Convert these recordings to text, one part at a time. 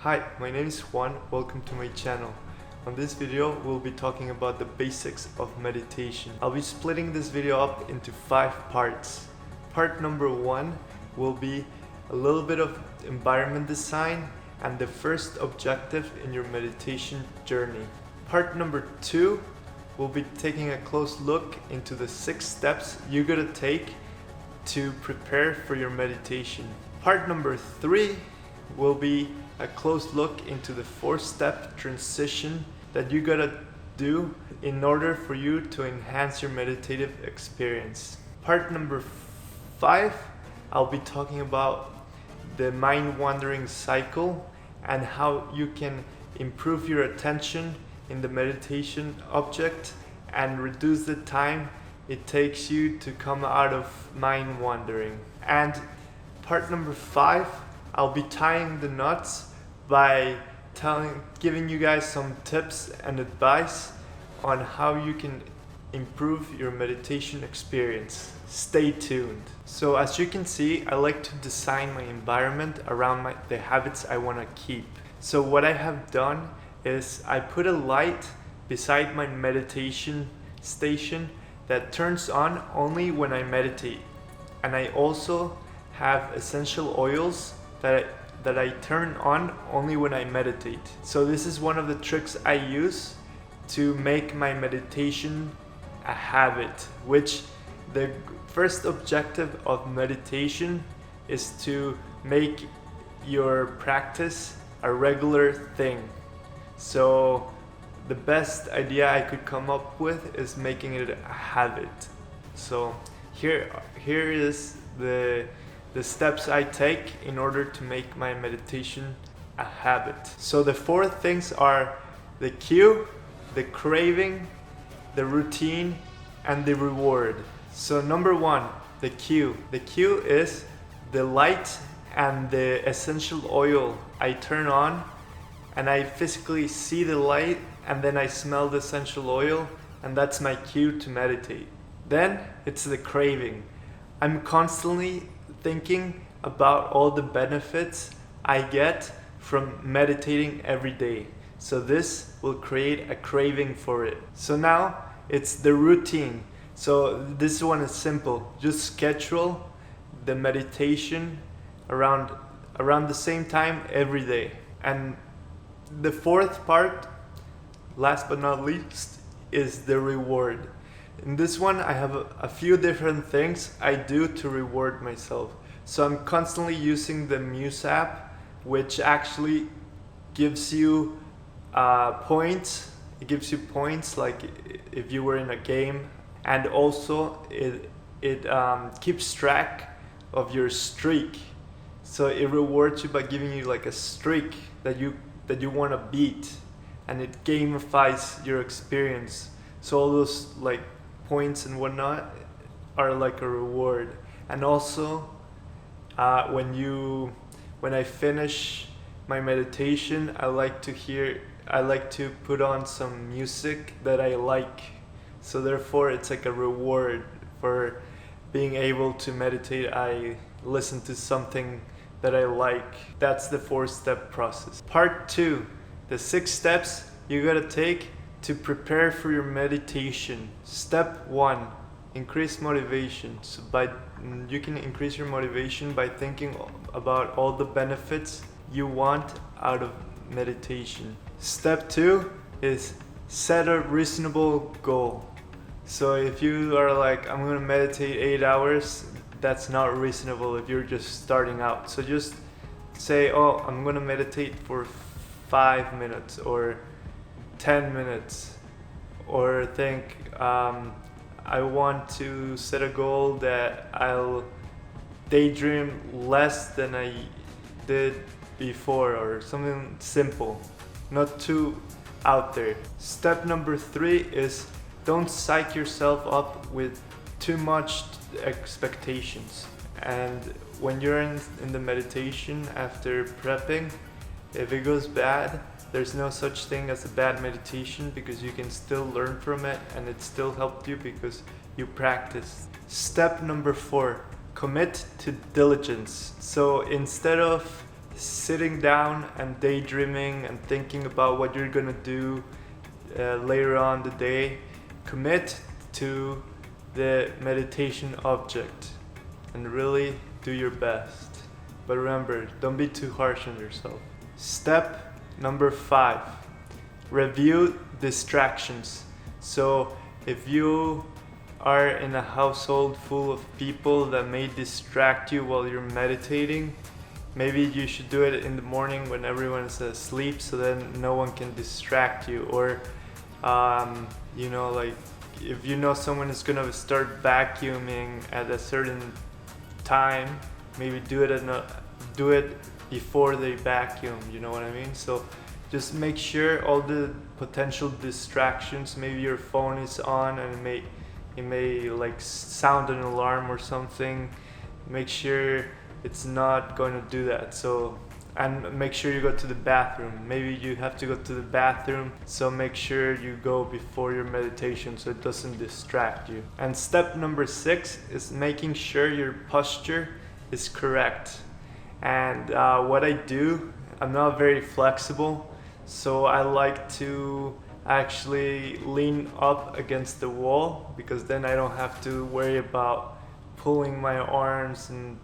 Hi, my name is Juan. Welcome to my channel. On this video, we'll be talking about the basics of meditation. I'll be splitting this video up into 5 parts. Part number 1 will be a little bit of environment design and the first objective in your meditation journey. Part number 2 will be taking a close look into the 6 steps you gotta take to prepare for your meditation. Part number 3 will be a close look into the 4-step transition that you gotta do in order for you to enhance your meditative experience. Part number 5, I'll be talking about the mind-wandering cycle and how you can improve your attention in the meditation object and reduce the time it takes you to come out of mind-wandering. And part number 5, I'll be tying the knots by giving you guys some tips and advice on how you can improve your meditation experience. Stay tuned. So as you can see, I like to design my environment around the habits I want to keep. So what I have done is I put a light beside my meditation station that turns on only when I meditate. And I also have essential oils that I turn on only when I meditate. So this is one of the tricks I use to make my meditation a habit, which the first objective of meditation is to make your practice a regular thing. So the best idea I could come up with is making it a habit. So here is the steps I take in order to make my meditation a habit. So the 4 things are the cue, the craving, the routine, and the reward. So number 1, the cue. The cue is the light and the essential oil I turn on, and I physically see the light and then I smell the essential oil, and that's my cue to meditate. Then it's the craving. I'm constantly thinking about all the benefits I get from meditating every day. So this will create a craving for it. So now it's the routine. So this one is simple. Just schedule the meditation around the same time every day. And the 4th part, last but not least, is the reward. In this one, I have a few different things I do to reward myself. So I'm constantly using the Muse app, which actually gives you points. It gives you points like if you were in a game, and also it keeps track of your streak. So it rewards you by giving you like a streak that you want to beat, and it gamifies your experience. So all those like points and whatnot are like a reward. And also when I finish my meditation, I like to put on some music that I like. So therefore it's like a reward for being able to meditate. I listen to something that I like. That's the 4-step process. Part 2, the 6 steps you gotta take to prepare for your meditation. Step 1, increase motivation. So you can increase your motivation by thinking about all the benefits you want out of meditation. Step 2 is set a reasonable goal. So if you are like, I'm gonna meditate 8 hours, that's not reasonable if you're just starting out. So just say, oh, I'm gonna meditate for 5 minutes or 10 minutes, or think I want to set a goal that I'll daydream less than I did before, or something simple, not too out there. Step number 3 is don't psych yourself up with too much expectations. And when you're in the meditation after prepping, if it goes bad, there's no such thing as a bad meditation, because you can still learn from it and it still helped you because you practiced. Step number 4, commit to diligence. So instead of sitting down and daydreaming and thinking about what you're gonna do later on the day. Commit to the meditation object and really do your best. But remember, don't be too harsh on yourself. Step number 5, review distractions. So if you are in a household full of people that may distract you while you're meditating, maybe you should do it in the morning when everyone's asleep, so then no one can distract you. Or like if you know someone is gonna start vacuuming at a certain time, maybe do it before they vacuum, you know what I mean? So just make sure all the potential distractions, maybe your phone is on and it may like sound an alarm or something, make sure it's not going to do that. So, and make sure you go to the bathroom. Maybe you have to go to the bathroom, so make sure you go before your meditation so it doesn't distract you. And step number 6 is making sure your posture is correct. And what I do, I'm not very flexible, so I like to actually lean up against the wall, because then I don't have to worry about pulling my arms and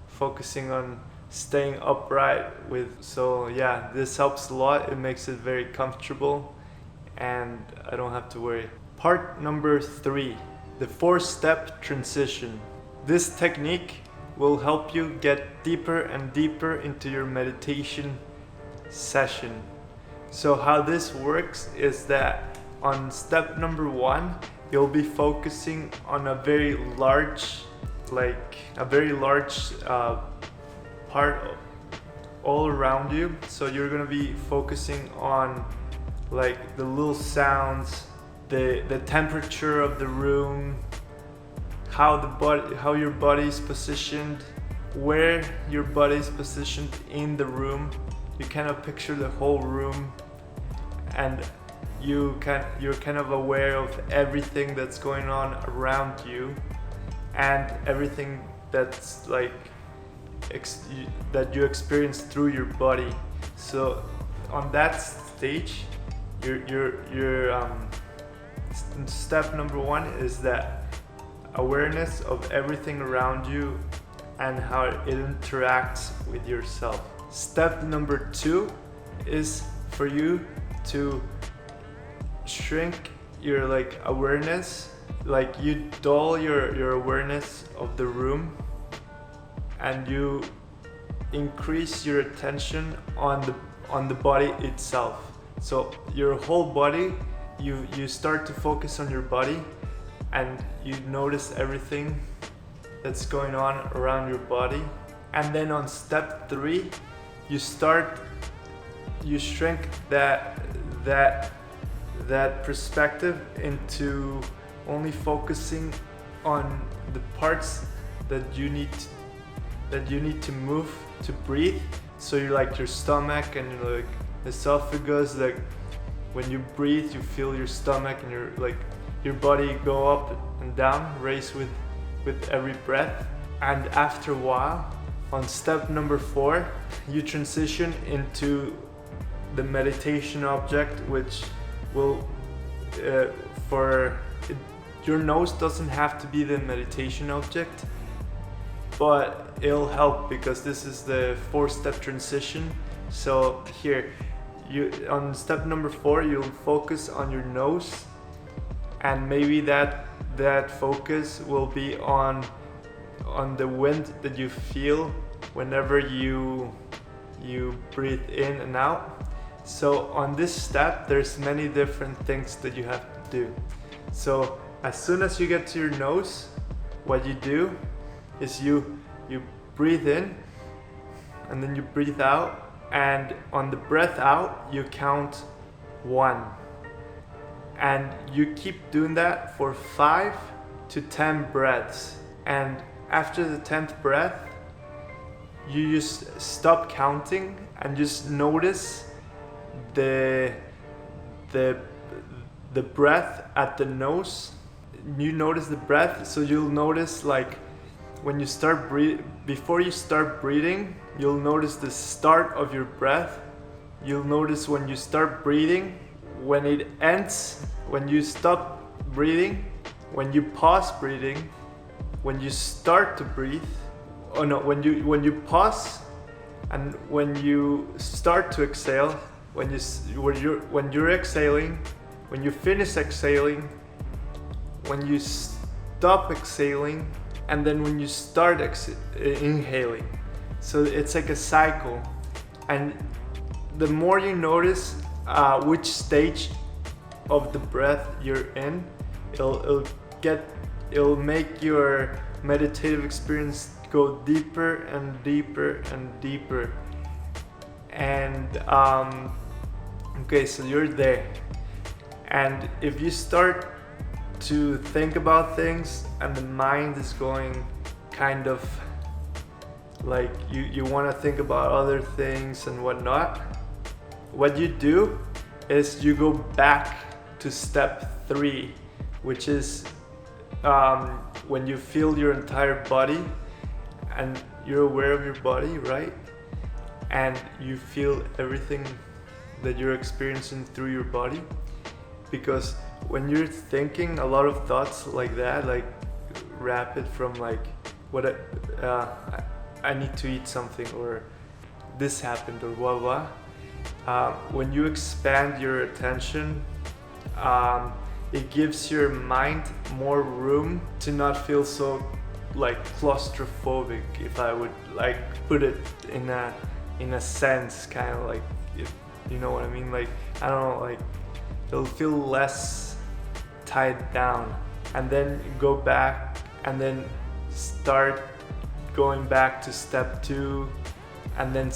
focusing on staying upright so yeah, this helps a lot. It makes it very comfortable and I don't have to worry. Part number 3, the 4-step transition. This technique will help you get deeper and deeper into your meditation session. So how this works is that on step number 1, you'll be focusing on a very large part all around you. So you're gonna be focusing on like the little sounds, the temperature of the room, how your body is positioned, where your body is positioned in the room. You kind of picture the whole room, and you're kind of aware of everything that's going on around you and everything that's like that you experience through your body. So on that stage, step number 1 is that awareness of everything around you and how it interacts with yourself. Step number 2 is for you to shrink your awareness, you dull your awareness of the room, and you increase your attention on the body itself. So your whole body, you start to focus on your body, and you notice everything that's going on around your body. And then on step 3, you shrink that perspective into only focusing on the parts that you need to move to breathe. So you're your stomach and your esophagus, when you breathe you feel your stomach and your body go up and down, raise with every breath. And after a while, on step number 4, you transition into the meditation object, which will your nose doesn't have to be the meditation object, but it'll help because this is the 4-step transition. So here, on step number 4, you'll focus on your nose, and maybe that focus will be on the wind that you feel whenever you breathe in and out. So on this step, there's many different things that you have to do. So as soon as you get to your nose, what you do is you breathe in and then you breathe out, and on the breath out you count 1, and you keep doing that for 5 to 10 breaths. And after the 10th breath, you just stop counting and just notice the breath at the nose. You notice the breath, so you'll notice when you start before you start breathing, you'll notice the start of your breath. You'll notice when you start breathing, when it ends, when you stop breathing, when you pause breathing, when you start to breathe. Oh no, when you pause, and when you start to exhale, when you're exhaling, when you finish exhaling, when you stop exhaling, and then when you start inhaling. So it's like a cycle, and the more you notice which stage of the breath you're in, it'll make your meditative experience go deeper and deeper and deeper. And okay, so you're there, and if you start to think about things and the mind is going kind of like you want to think about other things and whatnot, what you do is you go back to step 3, which is when you feel your entire body and you're aware of your body, right? And you feel everything that you're experiencing through your body. Because when you're thinking a lot of thoughts like that, like rapid from like what I need to eat something, or this happened, or blah blah, when you expand your attention, it gives your mind more room to not feel so like claustrophobic, if I would like put it in a sense, kind of like, if you know what I mean. Like, I don't know, like it'll feel less tied down, and then go back and then start going back to step 2, and then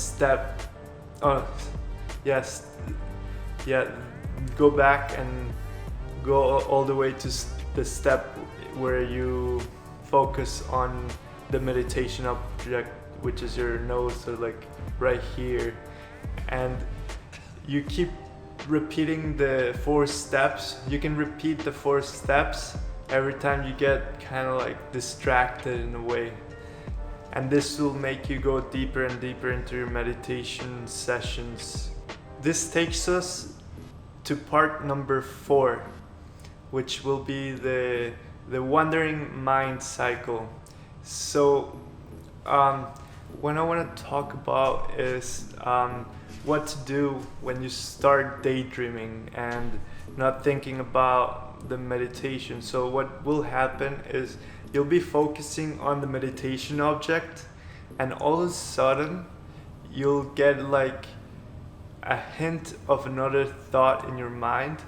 go back and go all the way to the step where you focus on the meditation object, which is your nose, so like right here, and you keep repeating the 4 steps. You can repeat the 4 steps every time you get kind of like distracted in a way, and this will make you go deeper and deeper into your meditation sessions. This takes us to part number 4, which will be the wandering mind cycle. So what I want to talk about is what to do when you start daydreaming and not thinking about the meditation. So what will happen is you'll be focusing on the meditation object, and all of a sudden you'll get like a hint of another thought in your mind,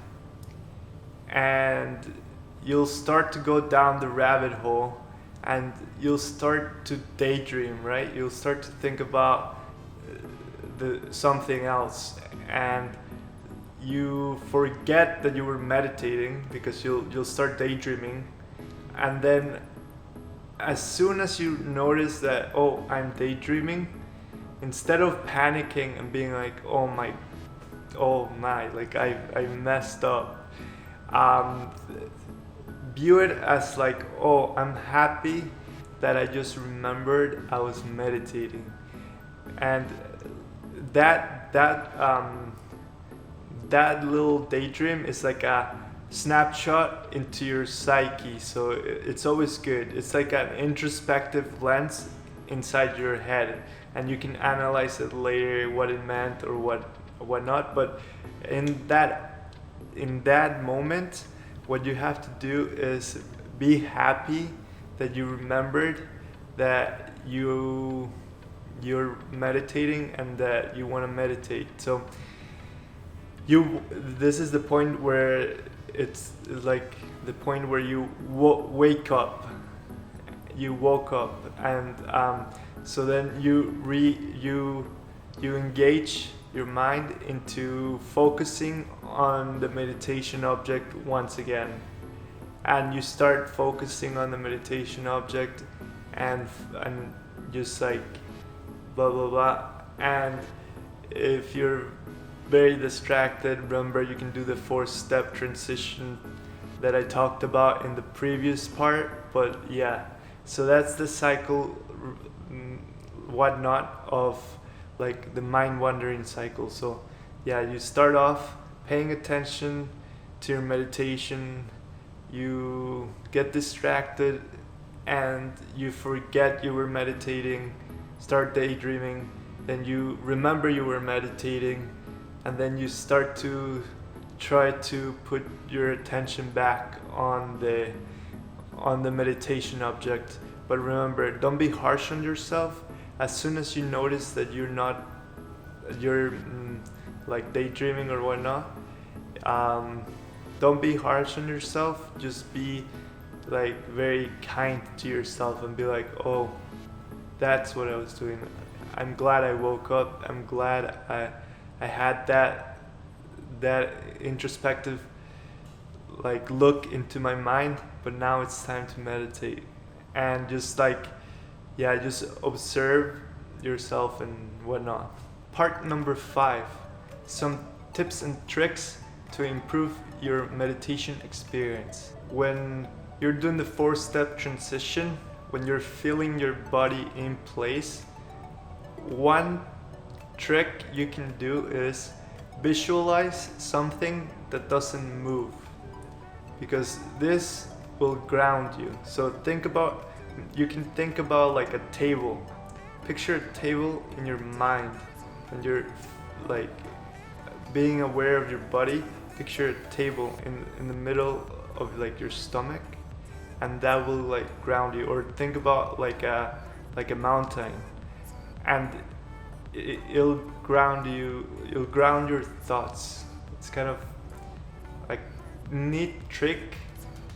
and you'll start to go down the rabbit hole, and you'll start to daydream, right? You'll start to think about something else, and you forget that you were meditating because you'll start daydreaming. And then as soon as you notice that, oh, I'm daydreaming, instead of panicking and being like, oh my, like I messed up, view it as like, oh, I'm happy that I just remembered I was meditating. And that little daydream is like a snapshot into your psyche, so it's always good. It's like an introspective lens inside your head, and you can analyze it later, what it meant or what not. But in that moment, what you have to do is be happy that you remembered that you're meditating and that you want to meditate. So this is the point where it's like the point where you wake up. You woke up, and so then you engage your mind into focusing on the meditation object once again, and you start focusing on the meditation object, and just like blah blah blah. And if you're very distracted, remember you can do the 4-step transition that I talked about in the previous part. But yeah, so that's the cycle whatnot of like the mind wandering cycle. So yeah, you start off paying attention to your meditation, you get distracted and you forget you were meditating, start daydreaming, then you remember you were meditating, and then you start to try to put your attention back on the meditation object. But remember, don't be harsh on yourself. As soon as you notice that you're like daydreaming or whatnot, don't be harsh on yourself. Just be like very kind to yourself and be like, oh, that's what I was doing. I'm glad I woke up. I'm glad I had that introspective like look into my mind, but now it's time to meditate. And just like, yeah, just observe yourself and whatnot. Part number 5, some tips and tricks to improve your meditation experience. When you're doing the 4-step transition, when you're feeling your body in place, one trick you can do is visualize something that doesn't move, because this will ground you. So you can think about like a table. Picture a table in your mind, and you're like being aware of your body. Picture a table in the middle of like your stomach, and that will like ground you. Or think about like a mountain, and it'll ground you. It'll ground your thoughts. It's kind of like neat trick.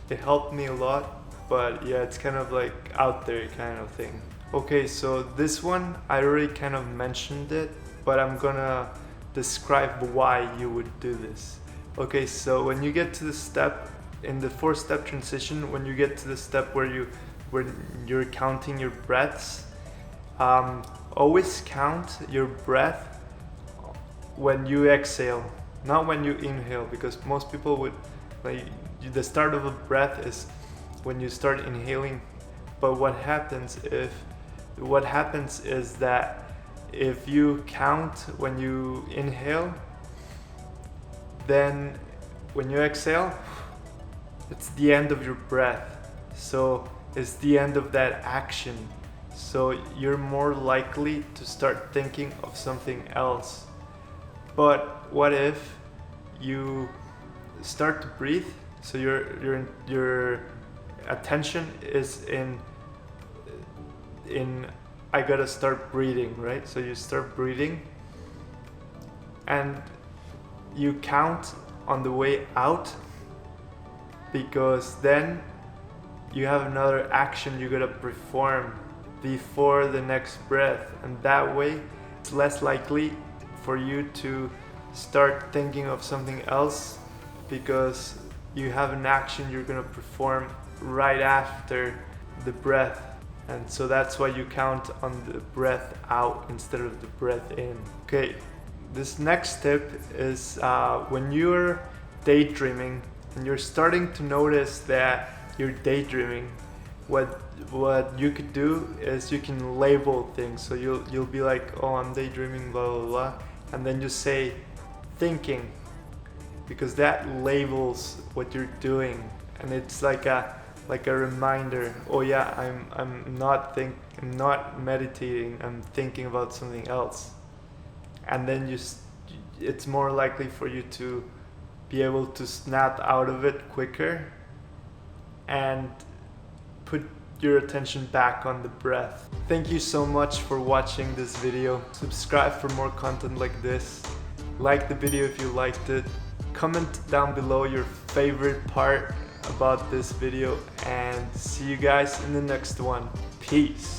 It helped me a lot, but yeah, it's kind of like out there kind of thing. Okay, so this one I already kind of mentioned it, but I'm gonna describe why you would do this. Okay, so when you get to the step in the 4-step transition, when you get to the step where you're counting your breaths, always count your breath when you exhale, not when you inhale, because most people would like the start of a breath is when you start inhaling. But what happens is that if you count when you inhale, then when you exhale, it's the end of your breath. So it's the end of that action. So you're more likely to start thinking of something else. But what if you start to breathe? So your attention is in I gotta start breathing, right? So you start breathing and you count on the way out, because then you have another action you gotta perform before the next breath, and that way it's less likely for you to start thinking of something else, because you have an action you're gonna perform right after the breath. And so that's why you count on the breath out instead of the breath in. Okay, this next tip is when you're daydreaming and you're starting to notice that you're daydreaming, what you could do is you can label things. So you'll be like, oh, I'm daydreaming, blah blah blah, and then you say thinking, because that labels what you're doing, and it's like a reminder. Oh yeah, I'm not meditating. I'm thinking about something else, and then it's more likely for you to be able to snap out of it quicker and put your attention back on the breath. Thank you so much for watching this video. Subscribe for more content like this. Like the video if you liked it. Comment down below your favorite part about this video, and see you guys in the next one. Peace.